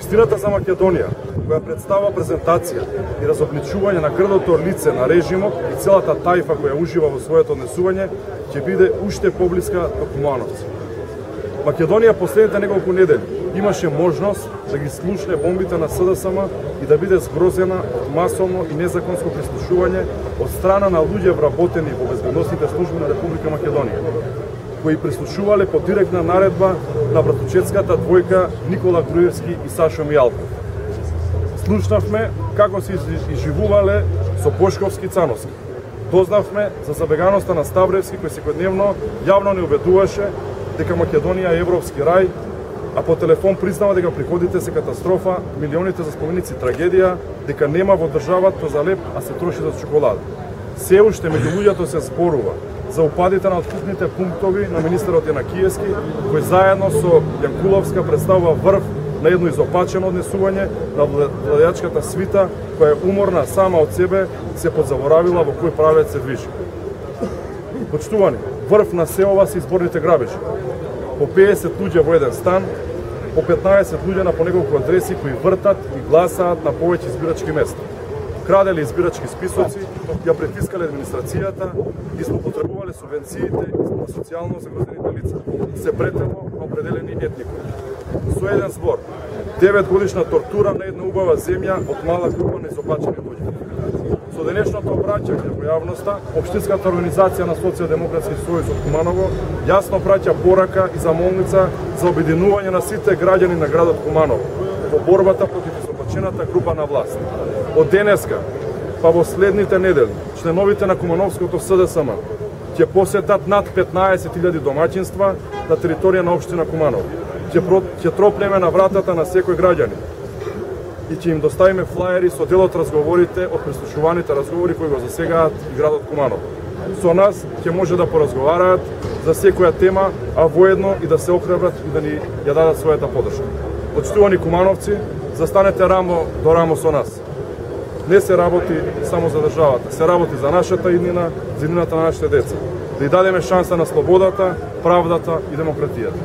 Вистината за Македонија, која представа презентација и разобличување на грдото лице на режимот и целата тајфа која ужива во своето однесување, ќе биде уште поблиска до Кумановци. Македонија последните неколку недели имаше можност да ги слушне бомбите на СДСМ и да биде згрозена од масовно и незаконско прислушување од страна на луѓе вработени во безбедносните служби на Република Македонија, кои прислушувале по директна наредба на братучетската двојка Никола Груевски и Сашо Мијалков. Слушнавме како се изживувале со Бошковски и Цановски. Дознавме за забеганоста на Ставревски, кој секојдневно јавно не убедуваше дека Македонија е европски рај, а по телефон признава дека приходите се катастрофа, милионите за споменици трагедија, дека нема во државата за леп, а се троши за чоколада. Се уште меѓу луѓето се зборува за упадите на откупните пунктови на министерот Јанакиевски, кој заедно со Јанкуловска представува врв на едно изопачено однесување на владеачката свита, која е уморна сама од себе, се подзаборавила во кој правец се движи. Почитувани, врв на се ова се изборните грабежи. По 50 луѓе во еден стан, по 15 луѓе на по неколку адреси кои вртат и гласаат на повеќе избирачки места. Краделе избирачки списоци, ја притискале администрацијата и злоупотребувале субвенциите на социјално загрозените лица, се претено на определени етникуми. Со еден збор, 9 годишна тортура на една убава земја од мала група неизопачени луѓе. Со денешното обраќање во јавноста, Општинската организација на Социјалдемократски сојуз од Куманово јасно праќа порака и замолница за обединување на сите граѓани на градот Куманово во борбата против изопачената група на власт. Од денеска, па во следните недели, членовите на Кумановското СДСМ ќе посетат над 15.000 домаќинства на територија на општина Куманово. Ќе тропнеме на вратата на секој граѓанин и ќе им доставиме флаери со дел од разговорите од прислушуваните разговори кои го засегаат и градот Куманово. Со нас ќе може да поразговараат за секоја тема, а воедно и да се охрабрат и да ни ја дадат својата подршка. Почитувани кумановци, застанете рамо до рамо со нас. Не се работи само за државата, се работи за нашата иднина, за иднината на нашите деца. Да ја дадеме шанса на слободата, правдата и демократијата.